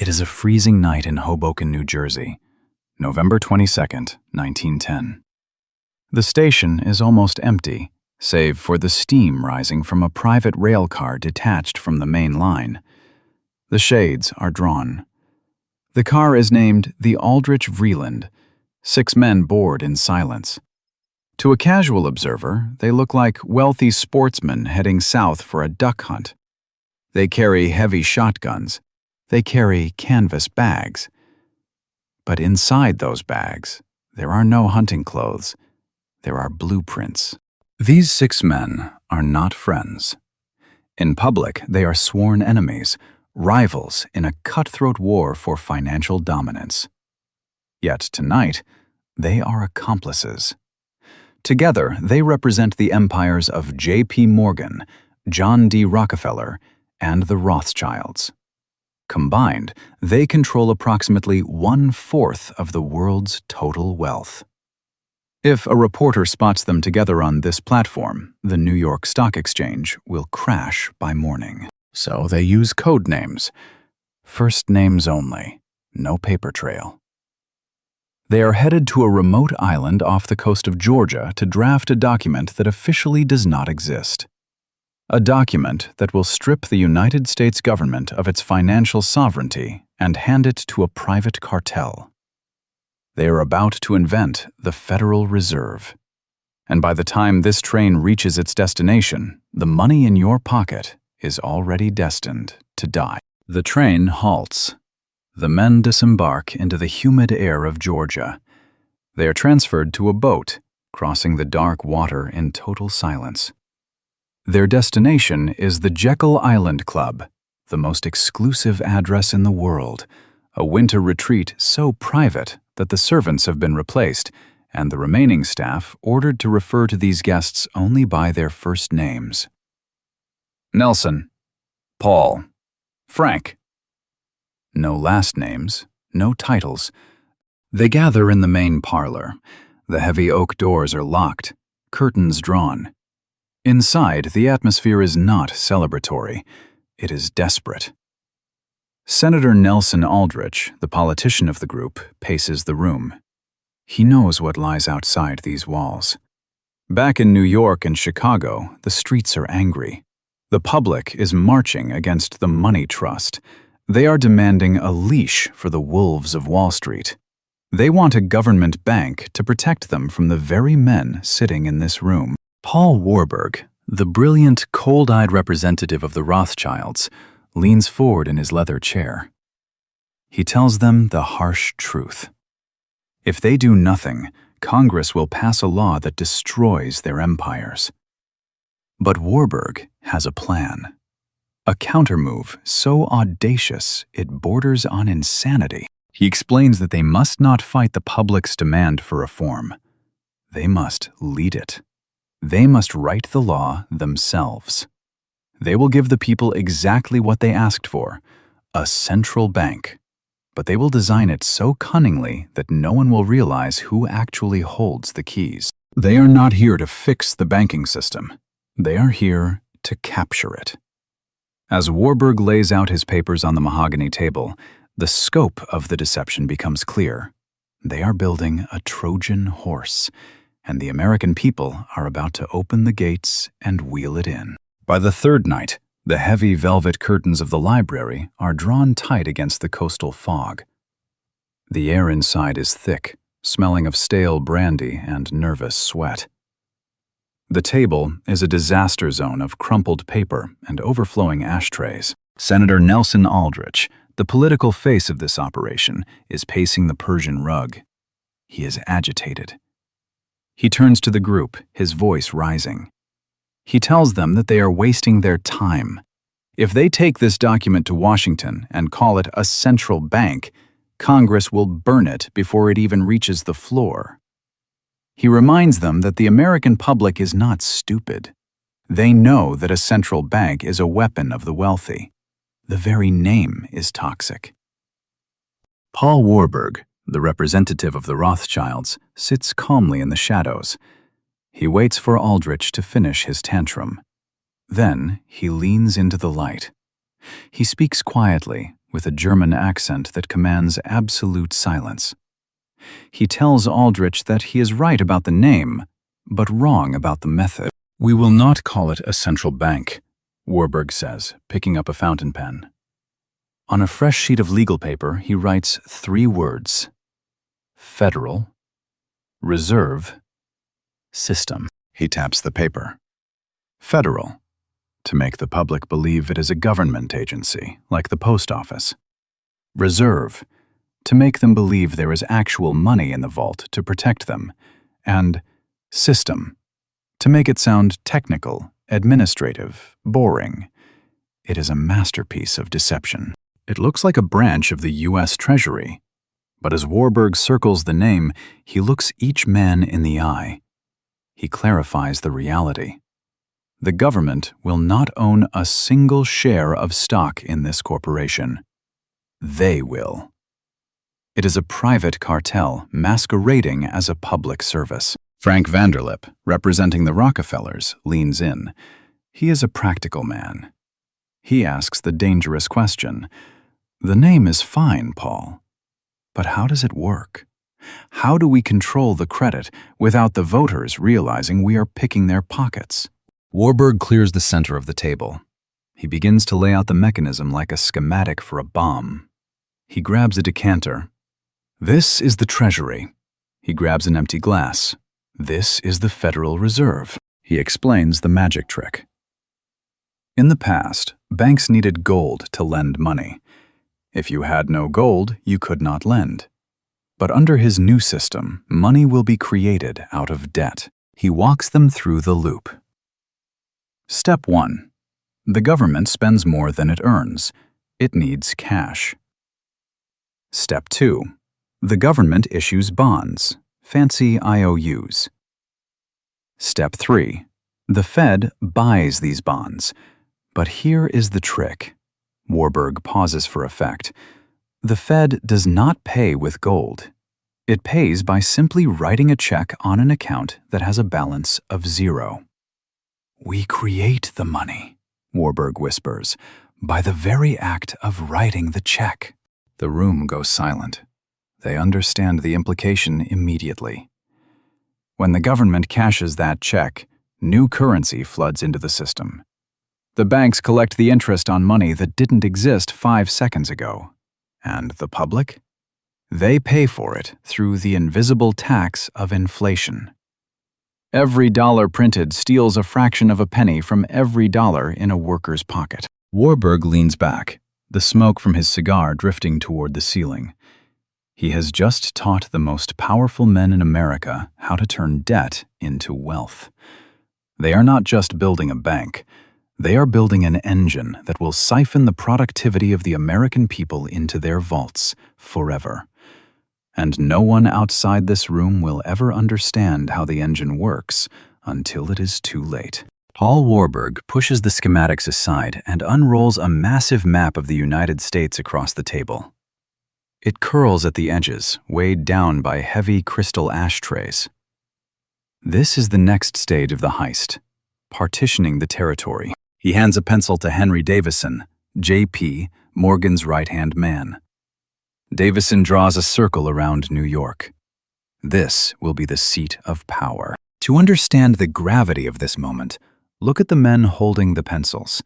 It is a freezing night in Hoboken, New Jersey, November 22nd, 1910. The station is almost empty, save for the steam rising from a private rail car detached from the main line. The shades are drawn. The car is named the Aldrich Vreeland. 6 men board in silence. To a casual observer, they look like wealthy sportsmen heading south for a duck hunt. They carry heavy shotguns. They carry canvas bags. But inside those bags, there are no hunting clothes. There are blueprints. These 6 men are not friends. In public, they are sworn enemies, rivals in a cutthroat war for financial dominance. Yet tonight, they are accomplices. Together, they represent the empires of J.P. Morgan, John D. Rockefeller, and the Rothschilds. Combined, they control approximately 1/4 of the world's total wealth. If a reporter spots them together on this platform, the New York Stock Exchange will crash by morning. So they use code names. First names only, no paper trail. They are headed to a remote island off the coast of Georgia to draft a document that officially does not exist. A document that will strip the United States government of its financial sovereignty and hand it to a private cartel. They are about to invent the Federal Reserve. And by the time this train reaches its destination, the money in your pocket is already destined to die. The train halts. The men disembark into the humid air of Georgia. They are transferred to a boat, crossing the dark water in total silence. Their destination is the Jekyll Island Club, the most exclusive address in the world, a winter retreat so private that the servants have been replaced, and the remaining staff ordered to refer to these guests only by their first names. Nelson, Paul, Frank. No last names, no titles. They gather in the main parlor. The heavy oak doors are locked, curtains drawn. Inside, the atmosphere is not celebratory. It is desperate. Senator Nelson Aldrich, the politician of the group, paces the room. He knows what lies outside these walls. Back in New York and Chicago, the streets are angry. The public is marching against the money trust. They are demanding a leash for the wolves of Wall Street. They want a government bank to protect them from the very men sitting in this room. Paul Warburg, the brilliant, cold-eyed representative of the Rothschilds, leans forward in his leather chair. He tells them the harsh truth. If they do nothing, Congress will pass a law that destroys their empires. But Warburg has a plan. A countermove so audacious it borders on insanity. He explains that they must not fight the public's demand for reform. They must lead it. They must write the law themselves. They will give the people exactly what they asked for, a central bank. But they will design it so cunningly that no one will realize who actually holds the keys. They are not here to fix the banking system. They are here to capture it. As Warburg lays out his papers on the mahogany table, the scope of the deception becomes clear. They are building a Trojan horse, and the American people are about to open the gates and wheel it in. By the third night, the heavy velvet curtains of the library are drawn tight against the coastal fog. The air inside is thick, smelling of stale brandy and nervous sweat. The table is a disaster zone of crumpled paper and overflowing ashtrays. Senator Nelson Aldrich, the political face of this operation, is pacing the Persian rug. He is agitated. He turns to the group, his voice rising. He tells them that they are wasting their time. If they take this document to Washington and call it a central bank, Congress will burn it before it even reaches the floor. He reminds them that the American public is not stupid. They know that a central bank is a weapon of the wealthy. The very name is toxic. Paul Warburg, the representative of the Rothschilds, sits calmly in the shadows. He waits for Aldrich to finish his tantrum. Then he leans into the light. He speaks quietly, with a German accent that commands absolute silence. He tells Aldrich that he is right about the name, but wrong about the method. "We will not call it a central bank," Warburg says, picking up a fountain pen. On a fresh sheet of legal paper, he writes 3 words: Federal, Reserve, System. He taps the paper. Federal, to make the public believe it is a government agency, like the post office. Reserve, to make them believe there is actual money in the vault to protect them. And system, to make it sound technical, administrative, boring. It is a masterpiece of deception. It looks like a branch of the U.S. Treasury, but as Warburg circles the name, he looks each man in the eye. He clarifies the reality. The government will not own a single share of stock in this corporation. They will. It is a private cartel masquerading as a public service. Frank Vanderlip, representing the Rockefellers, leans in. He is a practical man. He asks the dangerous question. "The name is fine, Paul, but how does it work? How do we control the credit without the voters realizing we are picking their pockets?" Warburg clears the center of the table. He begins to lay out the mechanism like a schematic for a bomb. He grabs a decanter. "This is the Treasury." He grabs an empty glass. "This is the Federal Reserve." He explains the magic trick. In the past, banks needed gold to lend money. If you had no gold, you could not lend. But under his new system, money will be created out of debt. He walks them through the loop. Step 1. The government spends more than it earns. It needs cash. Step 2. The government issues bonds, fancy IOUs. Step 3. The Fed buys these bonds. But here is the trick. Warburg pauses for effect. The Fed does not pay with gold. It pays by simply writing a check on an account that has a balance of 0. "We create the money," Warburg whispers, "by the very act of writing the check." The room goes silent. They understand the implication immediately. When the government cashes that check, new currency floods into the system. The banks collect the interest on money that didn't exist 5 seconds ago. And the public? They pay for it through the invisible tax of inflation. Every dollar printed steals a fraction of a penny from every dollar in a worker's pocket. Warburg leans back, the smoke from his cigar drifting toward the ceiling. He has just taught the most powerful men in America how to turn debt into wealth. They are not just building a bank. They are building an engine that will siphon the productivity of the American people into their vaults forever. And no one outside this room will ever understand how the engine works until it is too late. Paul Warburg pushes the schematics aside and unrolls a massive map of the United States across the table. It curls at the edges, weighed down by heavy crystal ashtrays. This is the next stage of the heist, partitioning the territory. He hands a pencil to Henry Davison, J.P., Morgan's right-hand man. Davison draws a circle around New York. This will be the seat of power. To understand the gravity of this moment, look at the men holding the pencils.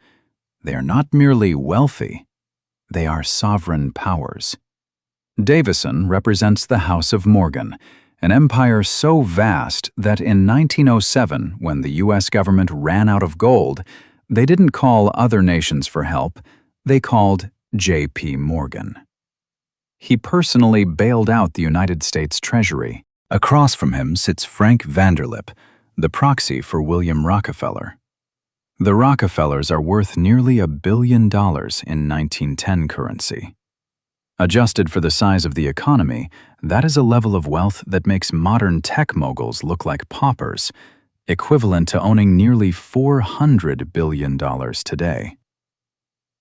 They are not merely wealthy, they are sovereign powers. Davison represents the House of Morgan, an empire so vast that in 1907, when the U.S. government ran out of gold, they didn't call other nations for help, they called J.P. Morgan. He personally bailed out the United States Treasury. Across from him sits Frank Vanderlip, the proxy for William Rockefeller. The Rockefellers are worth nearly $1 billion in 1910 currency. Adjusted for the size of the economy, that is a level of wealth that makes modern tech moguls look like paupers, equivalent to owning nearly $400 billion today.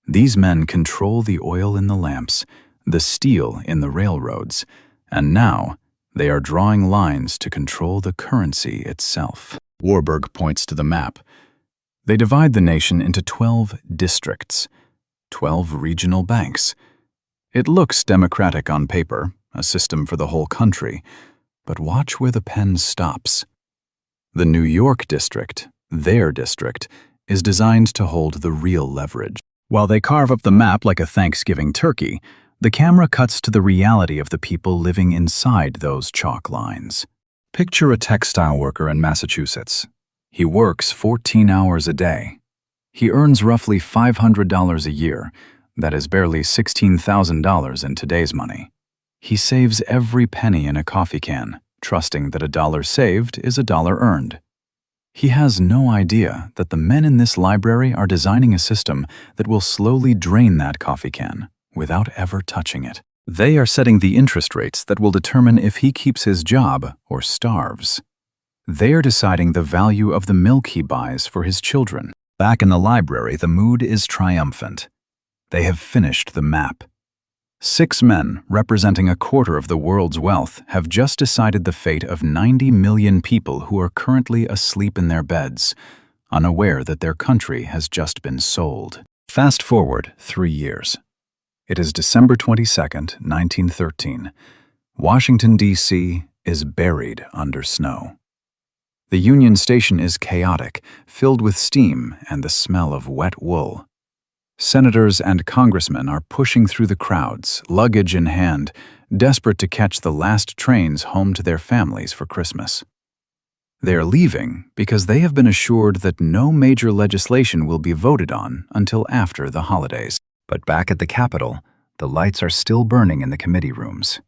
These men control the oil in the lamps, the steel in the railroads, and now they are drawing lines to control the currency itself. Warburg points to the map. They divide the nation into 12 districts, 12 regional banks, It looks democratic on paper, a system for the whole country, but watch where the pen stops. The New York district, their district, is designed to hold the real leverage. While they carve up the map like a Thanksgiving turkey, the camera cuts to the reality of the people living inside those chalk lines. Picture a textile worker in Massachusetts. He works 14 hours a day. He earns roughly $500 a year. That is barely $16,000 in today's money. He saves every penny in a coffee can, trusting that a dollar saved is a dollar earned. He has no idea that the men in this library are designing a system that will slowly drain that coffee can without ever touching it. They are setting the interest rates that will determine if he keeps his job or starves. They are deciding the value of the milk he buys for his children. Back in the library, the mood is triumphant. They have finished the map. 6 men, representing a quarter of the world's wealth, have just decided the fate of 90 million people who are currently asleep in their beds, unaware that their country has just been sold. Fast forward 3 years. It is December 22nd, 1913. Washington, D.C. is buried under snow. The Union Station is chaotic, filled with steam and the smell of wet wool. Senators and congressmen are pushing through the crowds, luggage in hand, desperate to catch the last trains home to their families for Christmas. They are leaving because they have been assured that no major legislation will be voted on until after the holidays. But back at the Capitol, the lights are still burning in the committee rooms.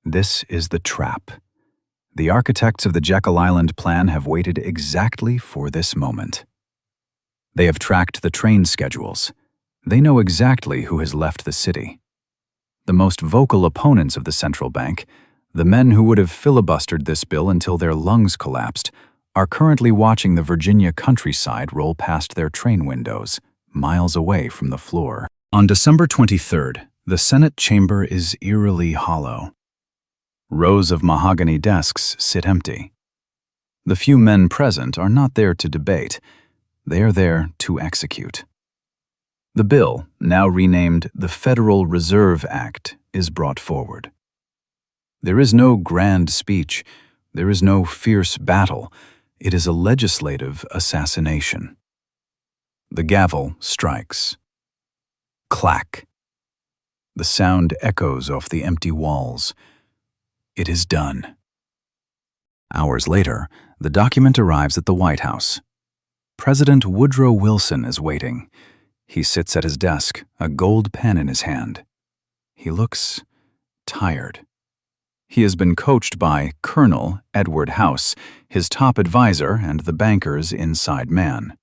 This is the trap. The architects of the Jekyll Island plan have waited exactly for this moment. They have tracked the train schedules. They know exactly who has left the city. The most vocal opponents of the central bank, the men who would have filibustered this bill until their lungs collapsed, are currently watching the Virginia countryside roll past their train windows, miles away from the floor. On December 23rd, the Senate chamber is eerily hollow. Rows of mahogany desks sit empty. The few men present are not there to debate. They are there to execute. The bill, now renamed the Federal Reserve Act, is brought forward. There is no grand speech. There is no fierce battle. It is a legislative assassination. The gavel strikes. Clack. The sound echoes off the empty walls. It is done. Hours later, the document arrives at the White House. President Woodrow Wilson is waiting. He sits at his desk, a gold pen in his hand. He looks tired. He has been coached by Colonel Edward House, his top advisor and the banker's inside man.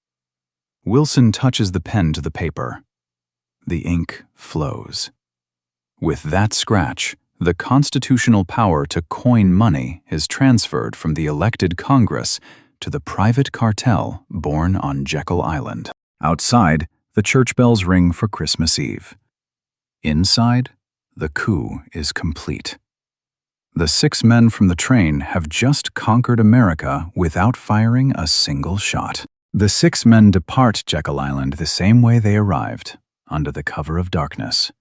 Wilson touches the pen to the paper. The ink flows. With that scratch, the constitutional power to coin money is transferred from the elected Congress to the private cartel born on Jekyll Island. Outside, the church bells ring for Christmas Eve. Inside, the coup is complete. The 6 men from the train have just conquered America without firing a single shot. The 6 men depart Jekyll Island the same way they arrived, under the cover of darkness.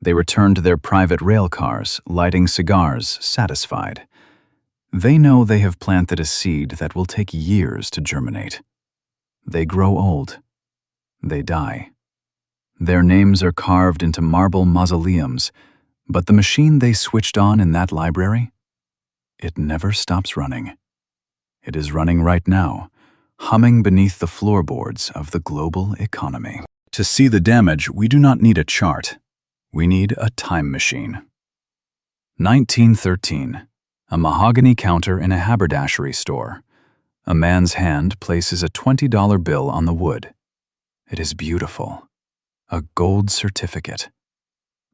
They return to their private rail cars, lighting cigars, satisfied. They know they have planted a seed that will take years to germinate. They grow old. They die. Their names are carved into marble mausoleums, but the machine they switched on in that library, it never stops running. It is running right now, humming beneath the floorboards of the global economy. To see the damage, we do not need a chart. We need a time machine. 1913. A mahogany counter in a haberdashery store. A man's hand places a $20 bill on the wood. It is beautiful. A gold certificate.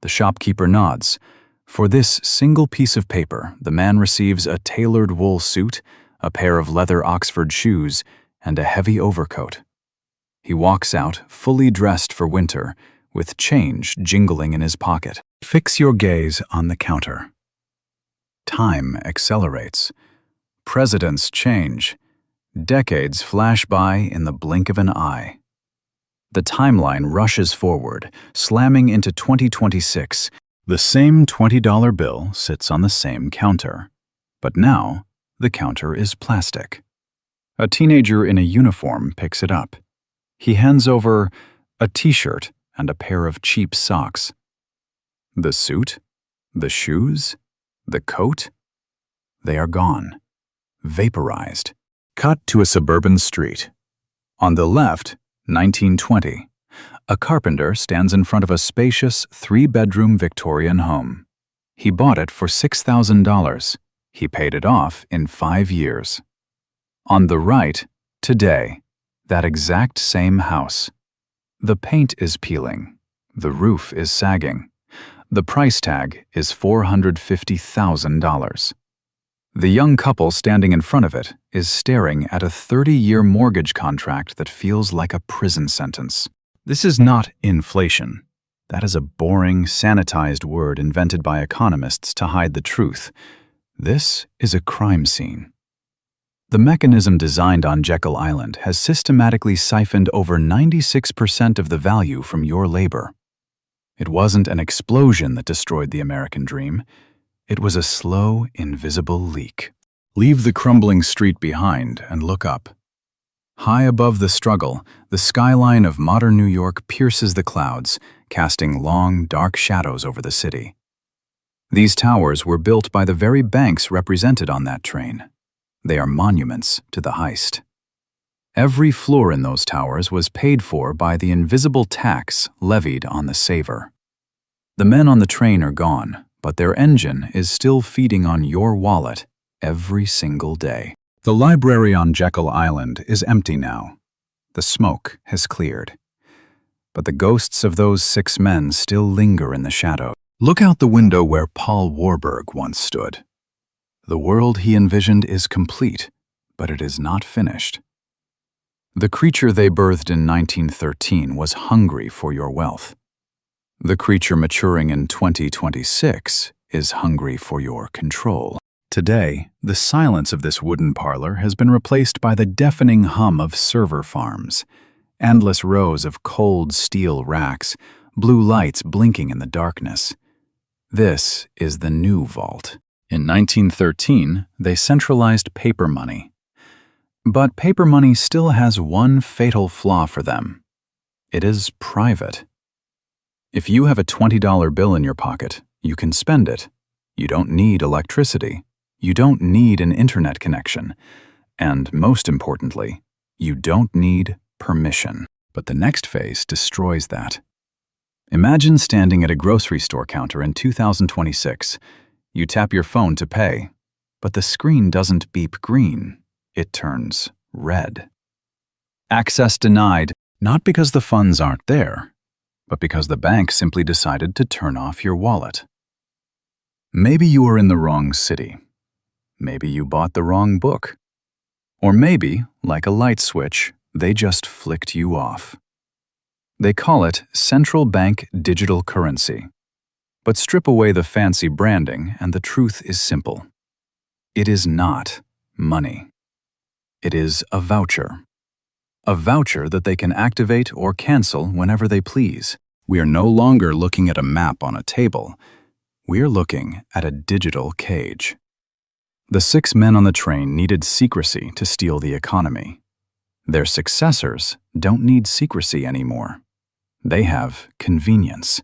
The shopkeeper nods. For this single piece of paper, the man receives a tailored wool suit, a pair of leather Oxford shoes, and a heavy overcoat. He walks out, fully dressed for winter, with change jingling in his pocket. Fix your gaze on the counter. Time accelerates. Presidents change. Decades flash by in the blink of an eye. The timeline rushes forward, slamming into 2026. The same $20 bill sits on the same counter. But now, the counter is plastic. A teenager in a uniform picks it up. He hands over a t-shirt and a pair of cheap socks. The suit, the shoes, the coat, they are gone, vaporized. Cut to a suburban street. On the left, 1920. A carpenter stands in front of a spacious 3-bedroom Victorian home. He bought it for $6,000. He paid it off in 5 years. On the right, today, that exact same house. The paint is peeling. The roof is sagging. The price tag is $450,000. The young couple standing in front of it is staring at a 30-year mortgage contract that feels like a prison sentence. This is not inflation. That is a boring, sanitized word invented by economists to hide the truth. This is a crime scene. The mechanism designed on Jekyll Island has systematically siphoned over 96% of the value from your labor. It wasn't an explosion that destroyed the American dream. It was a slow, invisible leak. Leave the crumbling street behind and look up. High above the struggle, the skyline of modern New York pierces the clouds, casting long, dark shadows over the city. These towers were built by the very banks represented on that train. They are monuments to the heist. Every floor in those towers was paid for by the invisible tax levied on the saver. The men on the train are gone, but their engine is still feeding on your wallet every single day. The library on Jekyll Island is empty now. The smoke has cleared. But the ghosts of those 6 men still linger in the shadow. Look out the window where Paul Warburg once stood. The world he envisioned is complete, but it is not finished. The creature they birthed in 1913 was hungry for your wealth. The creature maturing in 2026 is hungry for your control. Today, the silence of this wooden parlor has been replaced by the deafening hum of server farms, endless rows of cold steel racks, blue lights blinking in the darkness. This is the new vault. In 1913, they centralized paper money. But paper money still has one fatal flaw for them. It is private. If you have a $20 bill in your pocket, you can spend it. You don't need electricity. You don't need an internet connection. And most importantly, you don't need permission. But the next phase destroys that. Imagine standing at a grocery store counter in 2026. You tap your phone to pay, but the screen doesn't beep green. It turns red. Access denied, not because the funds aren't there, but because the bank simply decided to turn off your wallet. Maybe you are in the wrong city. Maybe you bought the wrong book. Or maybe, like a light switch, they just flicked you off. They call it central bank digital currency. But strip away the fancy branding and the truth is simple. It is not money. It is a voucher. A voucher that they can activate or cancel whenever they please. We are no longer looking at a map on a table. We are looking at a digital cage. The 6 men on the train needed secrecy to steal the economy. Their successors don't need secrecy anymore. They have convenience.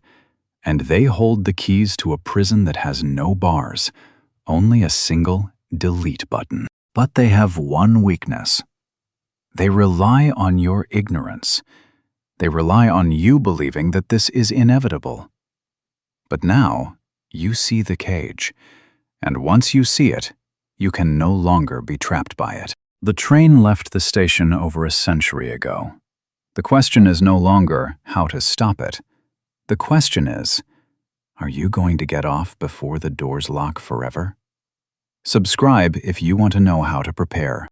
And they hold the keys to a prison that has no bars, only a single delete button. But they have one weakness. They rely on your ignorance. They rely on you believing that this is inevitable. But now, you see the cage, and once you see it, you can no longer be trapped by it. The train left the station over a century ago. The question is no longer how to stop it. The question is, are you going to get off before the doors lock forever? Subscribe if you want to know how to prepare.